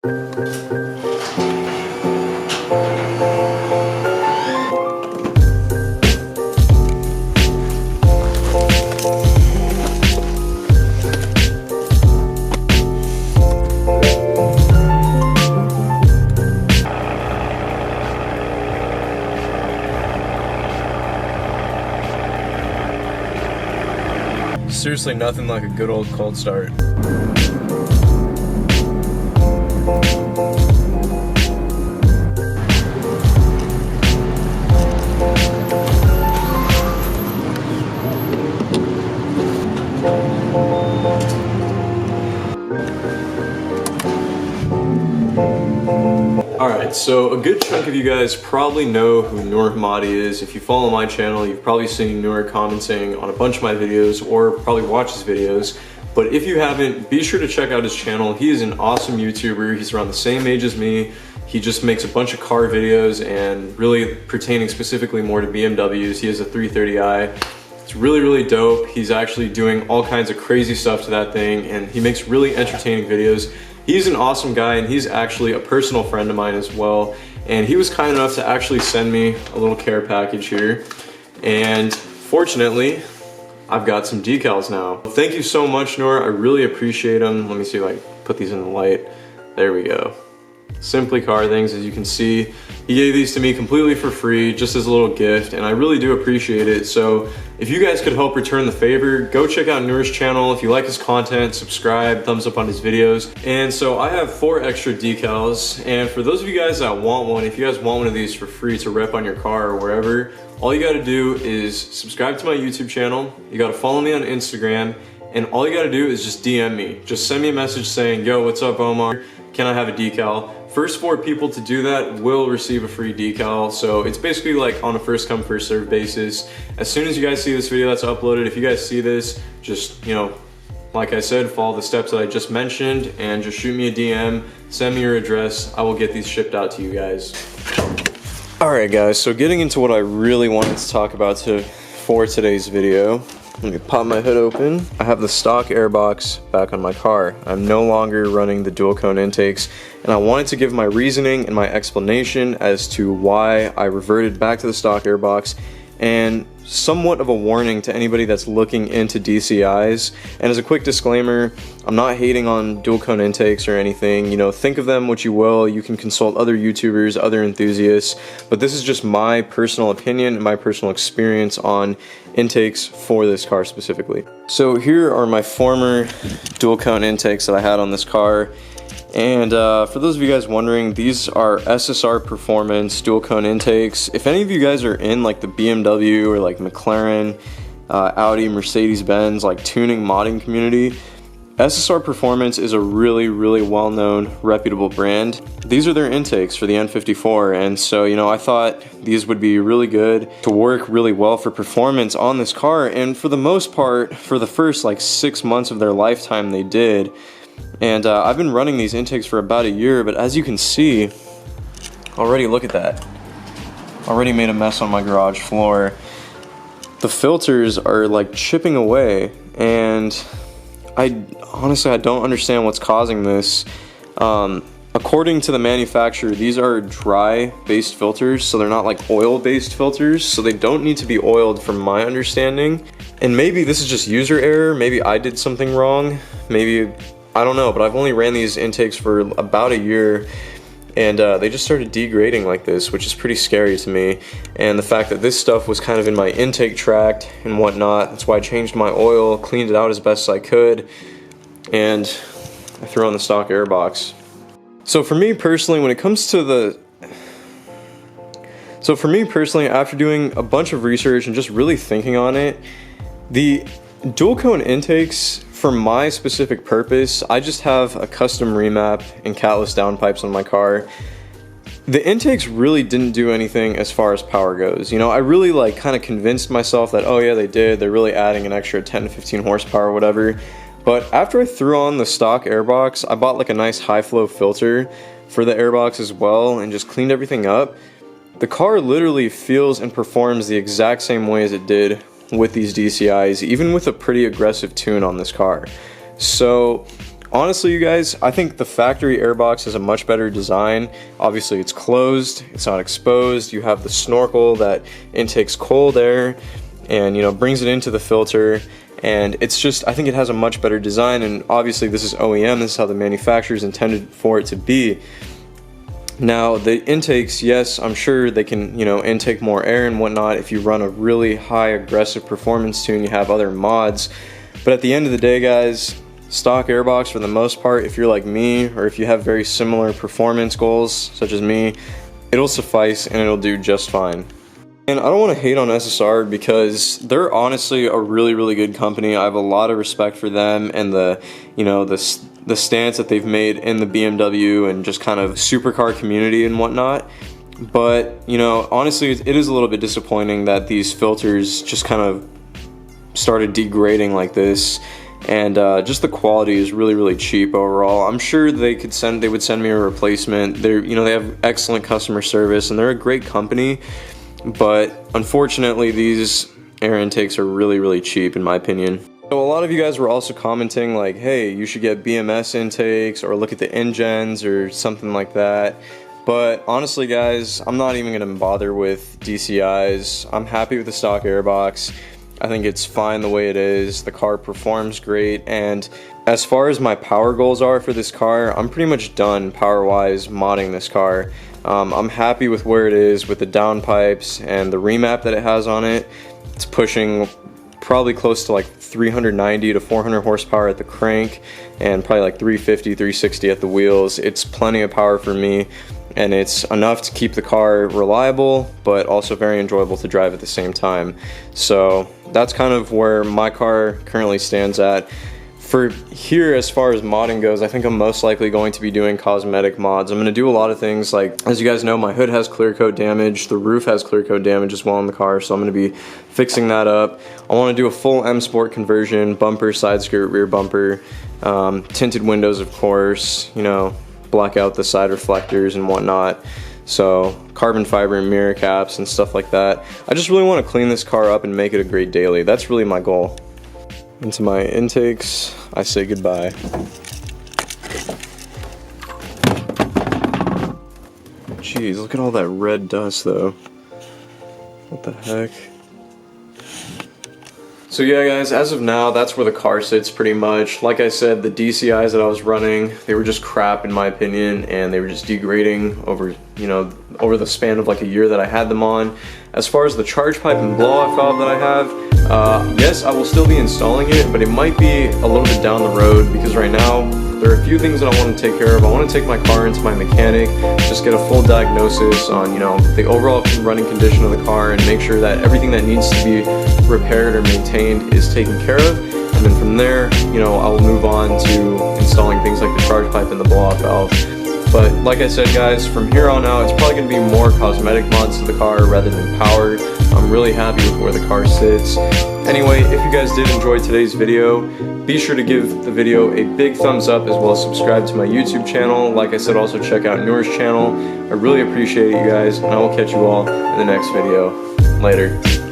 Seriously, nothing like a good old cold start. Alright, so a good chunk of you guys probably know who Nour is. If you follow my channel, you've probably seen Nour commenting on a bunch of my videos or probably watch his videos. But if you haven't, be sure to check out his channel. He is an awesome YouTuber. He's around the same age as me. He just makes a bunch of car videos and really pertaining specifically more to BMWs. He has a 330i. It's really, really dope. He's actually doing all kinds of crazy stuff to that thing, and he makes really entertaining videos. He's an awesome guy, and he's actually a personal friend of mine as well. And he was kind enough to actually send me a little care package here. And fortunately, I've got some decals now. Thank you so much, Nour. I really appreciate them. Let me see if I can put these in the light. There we go. Simply Car Things, as you can see. He gave these to me completely for free, just as a little gift, and I really do appreciate it. So if you guys could help return the favor, go check out Nour's channel. If you like his content, subscribe, thumbs up on his videos. And so I have 4 extra decals, and for those of you guys that want one, if you guys want one of these for free to rep on your car or wherever, all you gotta do is subscribe to my YouTube channel, you gotta follow me on Instagram, and all you gotta do is just DM me. Just send me a message saying, yo, what's up, Omar? Can I have a decal? First 4 people to do that will receive a free decal. So it's basically like on a first come, first serve basis. As soon as you guys see this video that's uploaded, if you guys see this, just, you know, like I said, follow the steps that I just mentioned and just shoot me a DM, send me your address. I will get these shipped out to you guys. All right, guys, so getting into what I really wanted to talk about for today's video. Let me pop my hood open. I have the stock airbox back on my car. I'm no longer running the dual cone intakes, and I wanted to give my reasoning and my explanation as to why I reverted back to the stock airbox, and somewhat of a warning to anybody that's looking into DCIs. And as a quick disclaimer, I'm not hating on dual cone intakes or anything. You know, think of them what you will. You can consult other YouTubers, other enthusiasts, but this is just my personal opinion and my personal experience on intakes for this car specifically. So here are my former dual cone intakes that I had on this car. And for those of you guys wondering, these are SSR Performance dual cone intakes. If any of you guys are in like the BMW or like McLaren, Audi, Mercedes-Benz, like tuning modding community, SSR Performance is a really, really well-known, reputable brand. These are their intakes for the N54, and so, you know, I thought these would be really good to work really well for performance on this car, and for the most part, for the first like 6 months of their lifetime, they did. And I've been running these intakes for about a year, but as you can see, already look at that. Already made a mess on my garage floor. The filters are like chipping away, and honestly, I don't understand what's causing this. According to the manufacturer, these are dry-based filters, so they're not like oil-based filters, so they don't need to be oiled from my understanding. And maybe this is just user error, maybe I did something wrong, maybe, I don't know, but I've only ran these intakes for about a year, and they just started degrading like this, which is pretty scary to me. And the fact that this stuff was kind of in my intake tract and whatnot, that's why I changed my oil, cleaned it out as best as I could, and I threw on the stock airbox. So for me personally, when it comes to after doing a bunch of research and just really thinking on it, the dual cone intakes, for my specific purpose, I just have a custom remap and catless downpipes on my car. The intakes really didn't do anything as far as power goes. You know, I really like kind of convinced myself that, oh yeah, they did. They're really adding an extra 10 to 15 horsepower or whatever. But after I threw on the stock airbox, I bought like a nice high flow filter for the airbox as well and just cleaned everything up. The car literally feels and performs the exact same way as it did with these DCIs, even with a pretty aggressive tune on this car. So Honestly, you guys, I think the factory airbox is a much better design. Obviously, it's closed, it's not exposed. You have the snorkel that intakes cold air and, you know, brings it into the filter. And it's just, I think it has a much better design, and obviously this is OEM, this is how the manufacturer's intended for it to be. Now, the intakes, yes, I'm sure they can, you know, intake more air and whatnot if you run a really high aggressive performance tune, you have other mods. But at the end of the day, guys, stock airbox for the most part, if you're like me, or if you have very similar performance goals, such as me, it'll suffice and it'll do just fine. And I don't want to hate on SSR because they're honestly a really, really good company. I have a lot of respect for them and the, you know, the stance that they've made in the BMW and just kind of supercar community and whatnot. But, you know, honestly, it is a little bit disappointing that these filters just kind of started degrading like this. And just the quality is really, really cheap overall. I'm sure they would send me a replacement. You know, they have excellent customer service and they're a great company. But unfortunately, these air intakes are really, really cheap in my opinion. So a lot of you guys were also commenting like, hey, you should get BMS intakes or look at the InGens or something like that. But honestly, guys, I'm not even going to bother with DCIs. I'm happy with the stock airbox. I think it's fine the way it is. The car performs great, and as far as my power goals are for this car, I'm pretty much done power-wise modding this car. I'm happy with where it is with the downpipes and the remap that it has on it. It's pushing probably close to like 390 to 400 horsepower at the crank and probably like 350, 360 at the wheels. It's plenty of power for me, and it's enough to keep the car reliable but also very enjoyable to drive at the same time. So that's kind of where my car currently stands at. For here, as far as modding goes, I think I'm most likely going to be doing cosmetic mods. I'm going to do a lot of things like, as you guys know, my hood has clear coat damage, the roof has clear coat damage as well in the car, so I'm going to be fixing that up. I want to do a full M Sport conversion, bumper, side skirt, rear bumper, tinted windows of course, you know, black out the side reflectors and whatnot. So carbon fiber and mirror caps and stuff like that. I just really want to clean this car up and make it a great daily. That's really my goal. Into my intakes, I say goodbye. Jeez, look at all that red dust though. What the heck? So yeah guys, as of now, that's where the car sits pretty much. Like I said, the DCIs that I was running, they were just crap in my opinion, and they were just degrading over, you know, over the span of like a year that I had them on. As far as the charge pipe and blow-off valve that I have, yes, I will still be installing it, but it might be a little bit down the road because right now there are a few things that I want to take care of. I want to take my car into my mechanic, just get a full diagnosis on, you know, the overall running condition of the car and make sure that everything that needs to be repaired or maintained is taken care of. And then from there, you know, I will move on to installing things like the charge pipe and the blow-off valve. But like I said guys, from here on out, it's probably going to be more cosmetic mods to the car rather than power. I'm really happy with where the car sits. Anyway, if you guys did enjoy today's video, be sure to give the video a big thumbs up as well as subscribe to my YouTube channel. Like I said, also check out Nour's channel. I really appreciate it, you guys, and I will catch you all in the next video. Later.